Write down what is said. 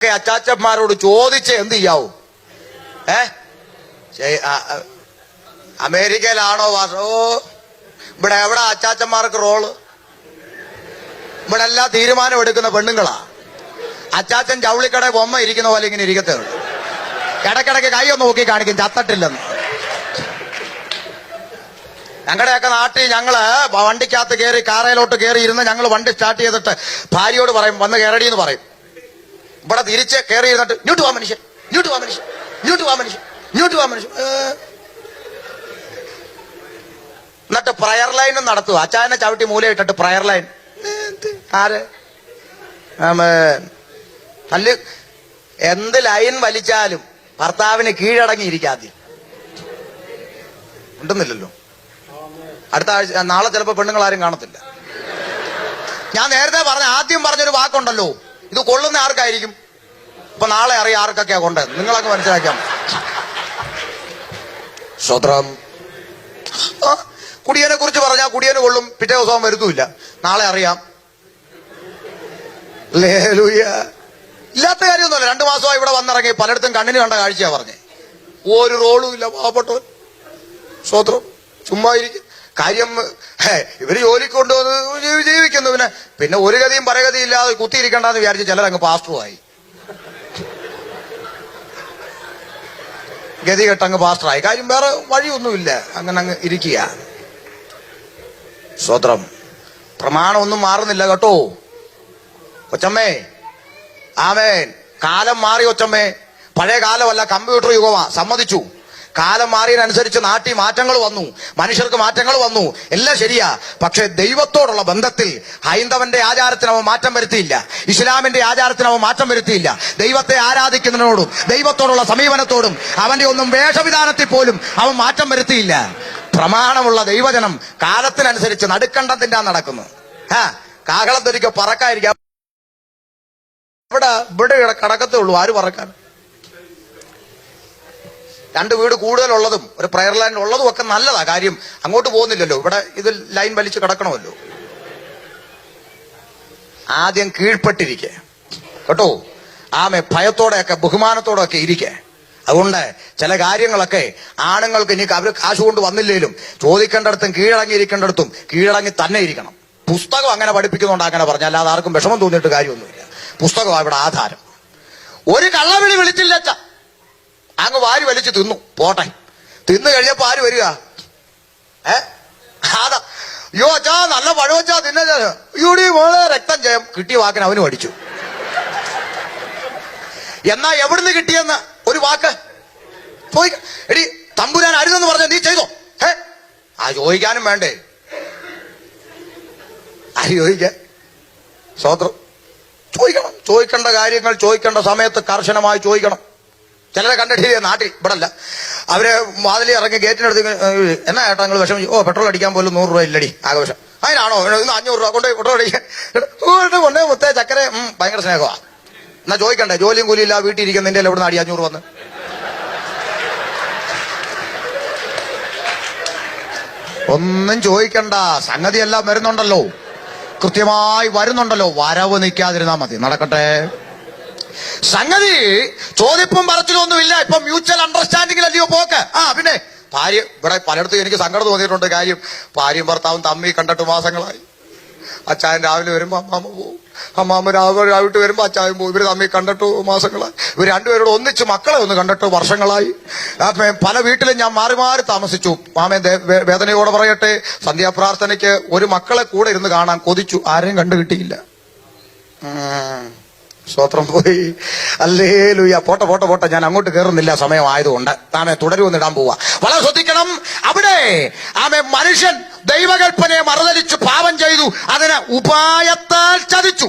അച്ചാച്ചന്മാരോട് ചോദിച്ച് എന്ത് ചെയ്യാവൂ? അമേരിക്കയിലാണോ വാസോ? ഇവിടെ എവിടെ അച്ചാച്ചന്മാർക്ക് റോള്? ഇവിടെ എല്ലാ തീരുമാനം എടുക്കുന്ന പെണ്ണുങ്ങളാ. അച്ചാച്ചൻ ജൗളിക്കട ബൊമ്മ ഇരിക്കുന്ന പോലെ ഇങ്ങനെ ഇരിക്കത്തേ ഉള്ളൂ. ഇടയ്ക്കിടയ്ക്ക് കൈ ഒന്ന് നോക്കി കാണിക്കും ചത്തട്ടില്ലെന്ന്. ഞങ്ങളുടെയൊക്കെ നാട്ടിൽ ഞങ്ങള് വണ്ടിക്കകത്ത് കയറി കാറയിലോട്ട് കയറി ഇരുന്ന് ഞങ്ങൾ വണ്ടി സ്റ്റാർട്ട് ചെയ്തിട്ട് ഭാര്യയോട് പറയും വന്ന് കയറടി എന്ന് പറയും. ഇവിടെ തിരിച്ച് കയറി ഇരുന്നിട്ട് ഇങ്ങോട്ട് വാ മനുഷ്യൻ, ഇങ്ങോട്ട് വാ മനുഷ്യൻ, ഇങ്ങോട്ട് വാ മനുഷ്യൻ, ഇങ്ങോട്ട് വാ മനുഷ്യൻ. എന്നിട്ട് പ്രയർ ലൈനും നടത്തുക. അച്ചായനെ ചവിട്ടി മൂലയിട്ടിട്ട് പ്രയർ ലൈൻ. ആര് നല്ല എന്ത് ലൈൻ വലിച്ചാലും ഭർത്താവിന് കീഴടങ്ങിയിരിക്കാതെ ഉണ്ടെന്നില്ലല്ലോ. അടുത്ത ആഴ്ച നാളെ ചിലപ്പോ പെണ്ണുങ്ങൾ ആരും കാണത്തില്ല. ഞാൻ നേരത്തെ ആദ്യം പറഞ്ഞൊരു വാക്കുണ്ടല്ലോ, ഇത് കൊള്ളുന്ന ആർക്കായിരിക്കും? ഇപ്പൊ നാളെ അറിയാം ആർക്കൊക്കെയാ കൊണ്ടത്. നിങ്ങളൊക്കെ മനസ്സിലാക്കാം. സ്വത്രം കുടിയനെ കുറിച്ച് പറഞ്ഞാൽ കുടിയന് കൊള്ളും, പിറ്റേ ദിവസം വരുത്തുമില്ല. നാളെ അറിയാം. ഇല്ലാത്ത കാര്യമൊന്നുമല്ല. 2 മാസമായി ഇവിടെ വന്നിറങ്ങി പലയിടത്തും കണ്ണിന് കണ്ട കാഴ്ചയാ പറഞ്ഞേ. ഒരു റോളും ഇല്ല പാവപ്പെട്ടവൻ. സ്വത്രം ചുമ്മാ ഇരിക്കും. കാര്യം ഇവര് ജോലിക്ക് കൊണ്ടുവന്ന് ജീവിക്കുന്നു. പിന്നെ ഒരു ഗതിയും പരഗതിയും ഇല്ലാതെ കുത്തിയിരിക്കണ്ടെന്ന് വിചാരിച്ച് ചിലരങ്ങ് പാസ്റ്ററുമായി. ഗതി കെട്ടങ്ങ് പാസ്റ്ററായി. കാര്യം വേറെ വഴിയൊന്നുമില്ല. അങ്ങനെ അങ്ങ് ഇരിക്കുക. സ്വത്രം പ്രമാണമൊന്നും മാറുന്നില്ല കേട്ടോ കൊച്ചമ്മേ. ആമേൻ. കാലം മാറി കൊച്ചമ്മേ. പഴയ കാലമല്ല, കമ്പ്യൂട്ടർ യുഗമാ. സമ്മതിച്ചു. കാലം മാറിയതിനനുസരിച്ച് നാട്ടിൽ മാറ്റങ്ങൾ വന്നു, മനുഷ്യർക്ക് മാറ്റങ്ങൾ വന്നു, എല്ലാം ശരിയാ. പക്ഷെ ദൈവത്തോടുള്ള ബന്ധത്തിൽ ഹൈന്ദവന്റെ ആചാരത്തിന് അവൻ മാറ്റം വരുത്തിയില്ല, ഇസ്ലാമിന്റെ ആചാരത്തിന് അവൻ മാറ്റം വരുത്തിയില്ല. ദൈവത്തെ ആരാധിക്കുന്നതിനോടും ദൈവത്തോടുള്ള സമീപനത്തോടും അവന്റെ ഒന്നും വേഷവിധാനത്തിൽ പോലും അവൻ മാറ്റം വരുത്തിയില്ല. പ്രമാണമുള്ള ദൈവജനം കാലത്തിനനുസരിച്ച് നടുക്കണ്ടത്തിന്റെ നടക്കുന്നു. കാഹളത്തൊരിക്കൽ പറക്കായിരിക്കാം. ഇവിടെ കടക്കത്തേ ഉള്ളൂ. ആര് പറക്കാൻ? 2 വീട് കൂടുതലുള്ളതും ഒരു പ്രയർ ലൈൻ ഉള്ളതും ഒക്കെ നല്ലതാ. കാര്യം അങ്ങോട്ട് പോകുന്നില്ലല്ലോ. ഇവിടെ ഇത് ലൈൻ വലിച്ചു കിടക്കണമല്ലോ. ആദ്യം കീഴ്പ്പെട്ടിരിക്കെ കേട്ടോ. ആമെ ഭയത്തോടെയൊക്കെ ബഹുമാനത്തോടെയൊക്കെ ഇരിക്കെ. അതുകൊണ്ട് ചില കാര്യങ്ങളൊക്കെ ആണുങ്ങൾക്ക് ഇനി അവർ കാശ് കൊണ്ട് വന്നില്ലേലും ചോദിക്കേണ്ടടത്തും കീഴടങ്ങിയിരിക്കേണ്ടടത്തും കീഴടങ്ങി തന്നെ ഇരിക്കണം. പുസ്തകം അങ്ങനെ പഠിപ്പിക്കുന്നുണ്ട്. അങ്ങനെ പറഞ്ഞാൽ അല്ലാതെ ആർക്കും വിഷമം തോന്നിയിട്ട് കാര്യമൊന്നുമില്ല. പുസ്തകമാണ് ഇവിടെ ആധാരം. ഒരു കള്ളവിളി വിളിച്ചില്ല അച്ഛ, അങ്ങ് വാരി വലിച്ച് തിന്നു. പോട്ടെ, തിന്നു കഴിഞ്ഞപ്പോ ആര് വരിക? അതാ അയ്യോ അച്ഛാ നല്ല പഴവച്ചാ തിന്ന യൂടി മോളെ രക്തം ജയം. കിട്ടിയ വാക്കിന് അവനും അടിച്ചു. എന്നാ എവിടുന്ന് കിട്ടിയെന്ന് ഒരു വാക്ക് ചോദിക്ക. എടി തമ്പുരാൻ അരുതെന്ന് പറഞ്ഞ നീ ചെയ്തോ? ചോദിക്കാനും വേണ്ടേ? ആര് ചോദിക്കാൻ? സ്വത്രം ചോദിക്കണം. ചോദിക്കേണ്ട കാര്യങ്ങൾ ചോദിക്കേണ്ട സമയത്ത് കർശനമായി ചോദിക്കണം. ചിലരെ കണ്ടിട്ടില്ലേ നാട്ടിൽ? ഇവിടെ അല്ല, അവര് വാതിലി ഇറങ്ങി ഗേറ്റിനടുത്ത് എന്നാ ഏട്ടാ നിങ്ങൾ വിഷമിച്ചു? പെട്രോൾ അടിക്കാൻ പോലും 100 രൂപ ഇല്ലടി ആഘോഷം. അതിനാണോ ഇന്ന് 500 രൂപ കൊണ്ടുപോയി പെട്രോൾ അടിക്കാൻ കൊണ്ടേ മുത്തേ ചക്കര ഭയങ്കര സ്നേഹമാ. എന്നാ ചോദിക്കണ്ടേ? ജോലിയും കൂലിയും ഇല്ല വീട്ടിൽ ഇരിക്കുന്നതിന്റെ എവിടെ നിന്ന് അടി 500 വന്ന്? ഒന്നും ചോദിക്കണ്ട. സംഗതി എല്ലാം വരുന്നുണ്ടല്ലോ, കൃത്യമായി വരുന്നുണ്ടല്ലോ. വരവ് നിൽക്കാതിരുന്നാ മതി. നടക്കട്ടെ സംഗതി. ചോദിപ്പും പറച്ചിലൊന്നുമില്ല. ഇപ്പൊ മ്യൂച്വൽ അണ്ടർസ്റ്റാൻഡിങ്ങിലല്ലയോ പോക്ക്. പിന്നെ ഭാര്യ ഇവിടെ പലയിടത്തും എനിക്ക് സങ്കടം തോന്നിയിട്ടുണ്ട്. കാര്യം ഭാര്യയും ഭർത്താവും തമ്മി കണ്ടിട്ട് മാസങ്ങളായി. അച്ചായൻ രാവിലെ വരുമ്പോ അമ്മാമ്മ പോകും, അമ്മാമ്മ രാവിലെ വരുമ്പോ അച്ചായൻ പോകും. ഇവര് തമ്മി കണ്ടിട്ട് മാസങ്ങളായി. ഇവർ രണ്ടുപേരോട് ഒന്നിച്ച് മക്കളെ ഒന്ന് കണ്ടിട്ട് വർഷങ്ങളായി. പല വീട്ടിലും ഞാൻ മാറി മാറി താമസിച്ചു. മാമൻ വേദനയോടെ പറയട്ടെ, സന്ധ്യാപ്രാർത്ഥനയ്ക്ക് ഒരു മക്കളെ കൂടെ ഇരുന്ന് കാണാൻ കൊതിച്ചു. ആരെയും കണ്ടു കിട്ടിയില്ല. സ്വത്രം പോയി. ഹല്ലേലൂയ. പോട്ടെ ഞാൻ അങ്ങോട്ട് കയറുന്നില്ല, സമയമായതുകൊണ്ട്. താമെ തുടരുമെന്നിടാൻ പോവാ. വളരെ ശ്രദ്ധിക്കണം. അവിടെ മനുഷ്യൻ ദൈവകൽപ്പനയെ മറുതലിച്ചു പാപം ചെയ്തു. അതിന് ഉപായത്താൽ ചതിച്ചു.